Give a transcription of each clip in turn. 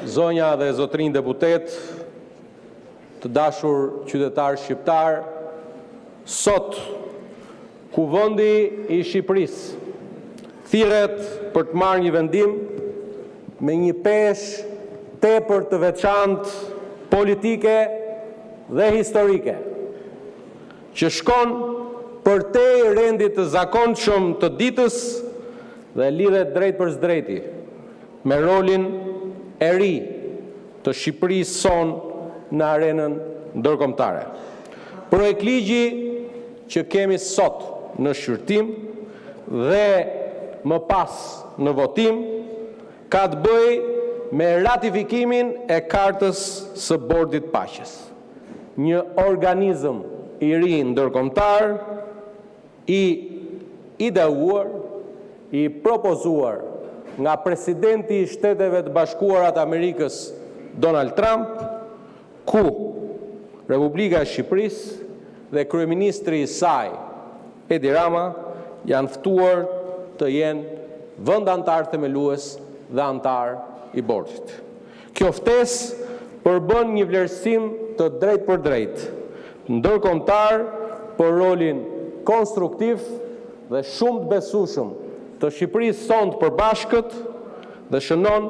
zonja dhe zotrin deputet, të dashur qytetar shqiptar, sot Kuvendi i Shqipërisë thirret për të marrë një vendim me një peshë tepër të veçantë politike dhe historike, që shkon përtej rendit të zakonshëm të ditës dhe lidhet drejt për drejti me rolin e ri të Shqipërisë son në arenën ndërkombëtare. Projekt ligji që kemi sot në shqyrtim dhe më pas në votim ka të bëjë me ratifikimin e Kartës së Bordit Paqes, një organizëm i ri ndërkombëtar i ideuar, i propozuar nga presidenti i Shteteve të Bashkuara të Amerikës Donald Trump, ku Republika e Shqipërisë dhe kryeministri i saj Edi Rama janë ftuar të jenë vend antar themelues dhe antar i bordit. Kjo ftesë përbën një vlerësim të drejt për drejt, ndërkombëtar për rolin konstruktiv dhe shumë të besueshëm të Shqipërisë son të përbashkët dhe shënon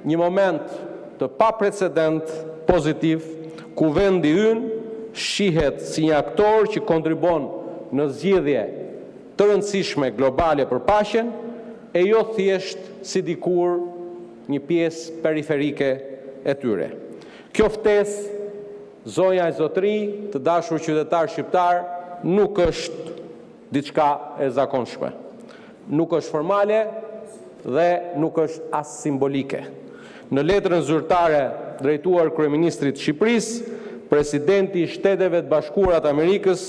një moment të paprecedent pozitiv ku vendi ynë shihet si një aktor që kontribon në zgjidhje të rëndësishme globale për paqen e jo thjesht si dikur një pjesë periferike e tyre. Kjo ftesë, zonja e zotri, të dashur qytetar shqiptar, nuk është diçka e zakonshme. Nuk është formale dhe nuk është as simbolike. Në letrën zyrtare drejtuar kryeministrit të Shqipërisë, presidenti i Shteteve të Bashkuara të Amerikës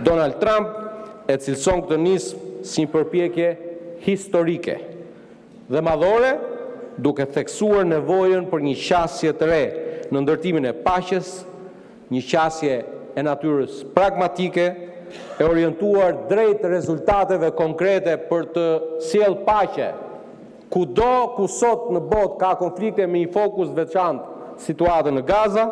Donald Trump e cilëson këtë nismë si një përpjekje historike dhe madhore, duke theksuar nevojën për një qasje të re në ndërtimin e paqes, një qasje e natyrës pragmatike, e orientuar drejt rezultateve konkrete për të sjellë paqe, kudo ku sot në botë ka konflikte me një fokus veçantë situatën në Gaza,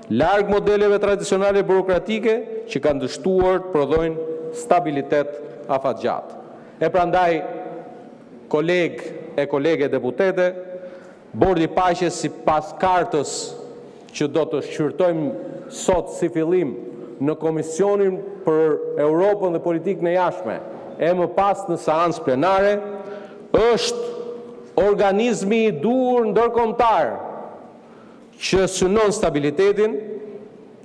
larg modeleve tradicionale burokratike që kanë dështuar të prodhojnë stabilitet afatgjatë. E prandaj, kolege deputete, Bordi i Paqes sipas kartës që do të shqyrtojmë sot si fillim në Komisionin për Europën dhe Politikën e Jashtme, e më pas në seancë plenare, është organizmi i duhur ndërkombëtar që synon stabilitetin,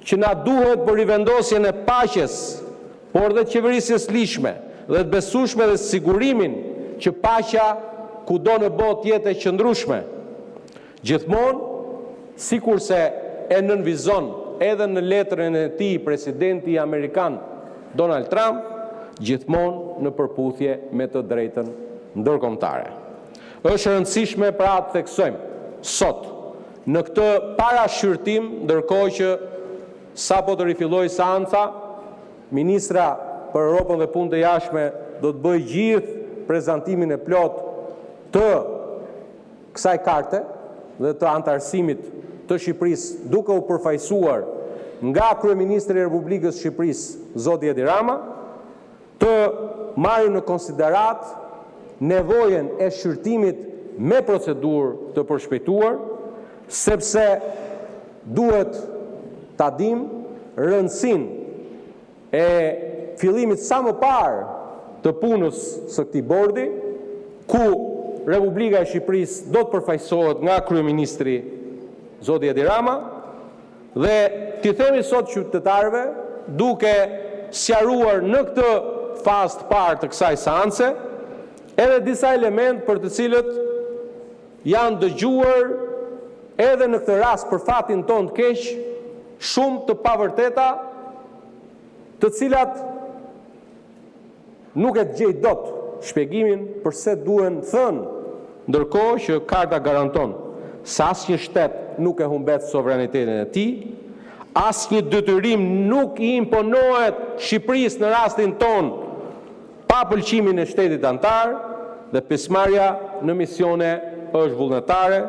që na duhet për rivendosjen e paqes, por dhe qeverisjes lishme dhe të besueshme dhe sigurimin që paqja kudo në botë jetë e qëndrueshme. Gjithmonë, sikurse e nënvizon edhe në letrën e tij presidenti amerikan Donald Trump, gjithmonë në përputhje me të drejtën ndërkombëtare. Është e rëndësishme pra të theksojmë sot në këtë parashqyrtim, ndërkohë që sapo të rifilloi seanca, ministra për Europën dhe Punët e Jashtme do të bëjë gjithë prezantimin e plot të kësaj karte dhe të antarësimit të Shqipërisë, duke u përfaqësuar nga kryeministri i Republikës së Shqipërisë, zoti Edi Rama, të marrë në konsiderat nevojën e shqyrtimit me procedurë të përshpejtuar, sepse duhet ta dimë rëndësinë e fillimit sa më parë të punës së këtij bordi, ku Republika e Shqipërisë do të përfaqësohet nga kryeministri zoti Edi Rama, dhe t'i themi sot qytetarëve, duke sqaruar në këtë fazë të parë të kësaj seance, edhe disa element për të cilët janë dëgjuar edhe në këtë rast për fatin ton të keq, shumë të pavërteta, të cilat nuk e gjej dot shpjegimin përse duhen thënë, ndërkohë që karta garanton se asnjë shtet nuk e humbet sovranitetin e tij, asnjë detyrim nuk i imponohet Shqipërisë në rastin ton pa pëlqimin e shtetit antar, dhe pjesëmarrja në misione është vullnetare,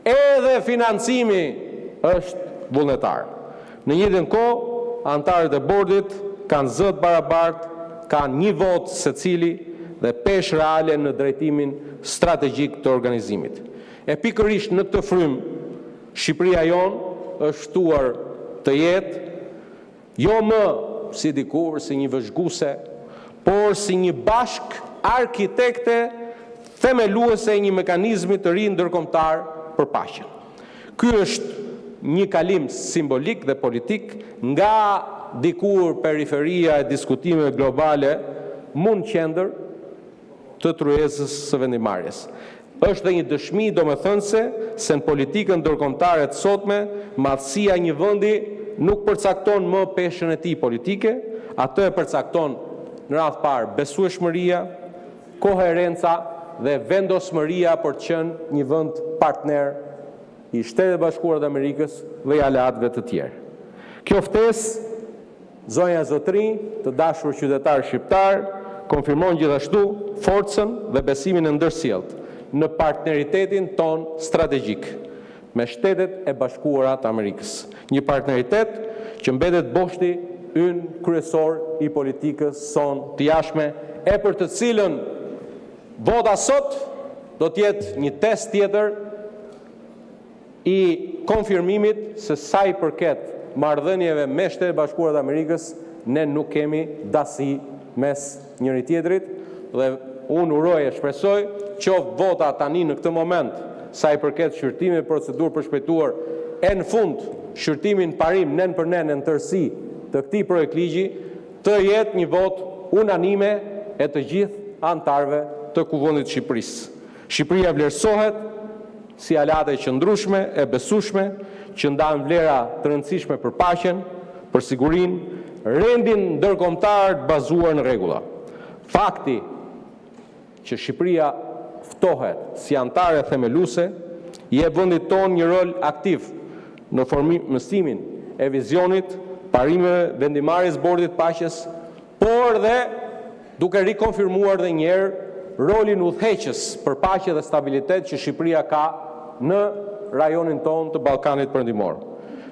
edhe financimi është vullnetar. Në njëjtën kohë, anëtarët e bordit kanë zë të barabartë, kanë një votë secili dhe peshë reale në drejtimin strategjik të organizimit. E pikërisht në këtë frymë, Shqipëria jonë është ftuar të jetë jo më si dikur, si një vëzhguese, por si një bashk arkitekte themeluese e një mekanizmi të ri ndërkombëtar për paqen. Ky është një kalim simbolik dhe politik nga dikur periferia e diskutimeve globale mund qendër të tryezës së vendimarrjes. Është dhe një dëshmi domethënëse se në politikën ndërkombëtare të sotme, madhësia e një vendi nuk përcakton më peshën e tij politike, atë e përcakton në radh parë besueshmëria, koherenca dhe vendosmëria për të qenë një vend partner i Shtetit Bashkuar të Amerikës dhe i aleatëve të tjerë. Kjo ftesë, zonja e zotërinj, të dashur qytetarë shqiptar, konfirmon gjithashtu forcën dhe besimin e ndërsjellët në partneritetin ton strategjik me Shtetet e Bashkuara të Amerikës. Një partneritet që mbetet boshti ynë kryesor i politikës son të jashtme, e për të cilën vota sot do të jetë një test tjetër i konfirmimit se sa i përket marrëdhënieve me Shtetet e Bashkuara të Amerikës, ne nuk kemi dasi mes njëri tjetrit dhe unë uroj e shpresoj qoftë vota tani në këtë moment sa i përket shqyrtimit procedurë përshpejtuar e në fund shqyrtimin parim nën për nën në tërësi të këtij projekt ligji të jetë një votë unanime e të gjithë anëtarëve të Kuvendit të Shqipërisë. Shqipëria vlerësohet si aleate e qëndrueshme e besueshme që ndan vlera të rëndësishme për paqen, për sigurinë, rendin ndërkombëtar të bazuar në rregulla. Fakti që Shqipëria ftohet si antare themeluese, i jep vendit tonë një rol aktiv në formësimin e vizionit, parimeve, vendimarrjes bordit paqes, por dhe duke rikonfirmuar dhe njerë rolin udhëheqës për paqe dhe stabilitet që Shqipëria ka në rajonin tonë të Ballkanit Perëndimor.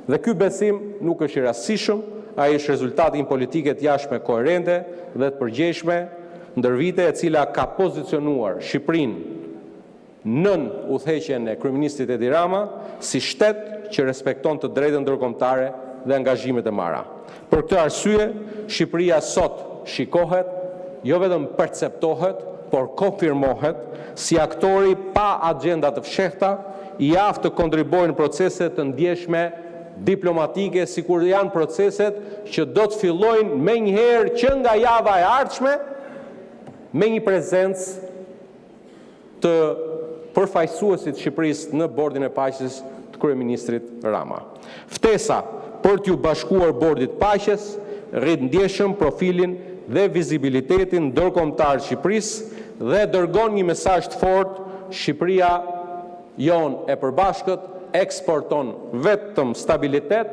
Dhe ky besim nuk është i rastësishëm, ai është rezultati i një politike të jashtme koherente dhe të përgjegjshme ndër vite, e cila ka pozicionuar Shqipërinë nën udhëheqjen e kryeministit Edi Rama si shtet që respekton të drejtën ndërkombëtare dhe angazhimet e marra. Për këtë arsye, Shqipëria sot shikohet, jo vetëm perceptohet, por konfirmohet si aktori pa agenda të fshehta, i aftë të kontribuojnë në procese të ndjeshme diplomatike, sikur janë proceset që do të fillojnë menjëherë që nga java e ardhshme me një prezencë të përfaqësuesit të Shqipërisë në bordin e paqes të kryeministrit Rama. Ftesa për t'ju bashkuar bordit paqes rrit ndjeshëm profilin dhe vizibilitetin ndërkombëtar të Shqipërisë dhe dërgon një mesazh të fortë: Shqipëria jonë e përbashkët eksporton vetëm stabilitet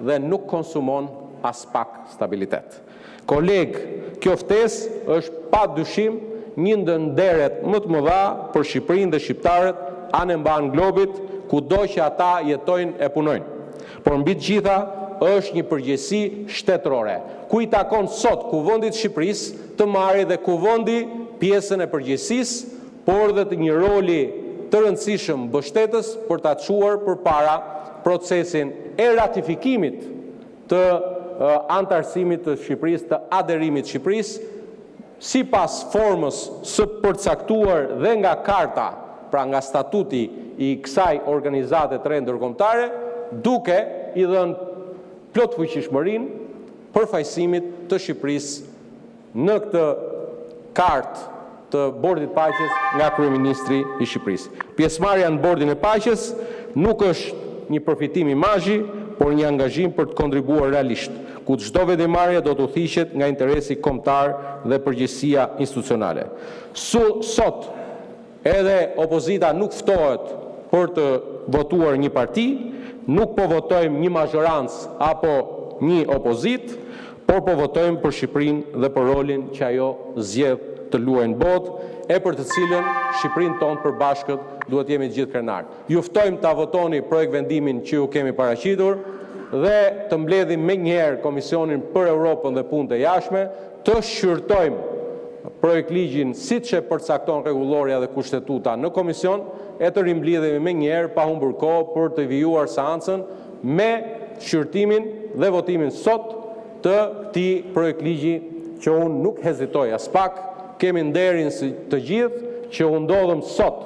dhe nuk konsumon as pak stabilitet. Kolegë, kjo ftesë është pa dyshim një ndër nderet më të mëdha për Shqipërinë dhe shqiptarët anë mban globit, kudo që ata jetojnë e punojnë. Por mbi të gjitha është një përgjegjësi shtetërore, ku i takon sot Kuvendit të Shqipërisë të marrë dhe kuvendi pjesën e përgjegjësisë, por dhe të një roli të rëndësishëm mbështetës për ta çuar përpara procesin e ratifikimit të antarësimit të Shqipërisë, të aderimit të Shqipërisë, sipas formës së përcaktuar dhe nga karta, pra nga statuti i kësaj organizate të re ndërkombëtare, duke i dhënë plot fuqishmërinë përfaqësimit të Shqipërisë në këtë kartë të bordit paqes nga kryeministri i Shqipërisë. Pjesëmarrja në bordin e paqes nuk është një përfitim imazhi, por një angazhim për të kontribuar realisht, ku çdo vendimarrje do të udhëhiqet nga interesi kombëtar dhe përgjegjësia institucionale. Sot edhe opozita nuk ftohet për të votuar një parti, nuk po votojmë një mazhorancë apo një opozit, por po votojmë për Shqipërinë dhe për rolin që ajo zgjedh të luajë në botë, e për të cilën Shqipërinë tonë përbashkët duhet jemi gjithë krenar. Ju ftojmë ta votoni projekt vendimin që ju kemi paraqitur dhe të mbledhim me njëherë Komisionin për Europën dhe Punët e Jashtme, të shqyrtojmë projekt ligjin siç e përcakton rregulloria dhe kushtetuta në komision, e të rimblidhemi me njëherë pa humbur kohë për të vijuar seancën me shqyrtimin dhe votimin sot të këtij projekt ligji që unë nuk hezitoj as pak, kemi nderin të gjithë që u ndodhëm sot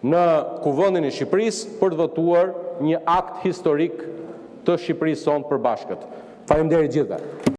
në Kuvendin e Shqipërisë për të votuar një akt historik të Shqipërisë sonë përbashkët. Faleminderit gjithëve.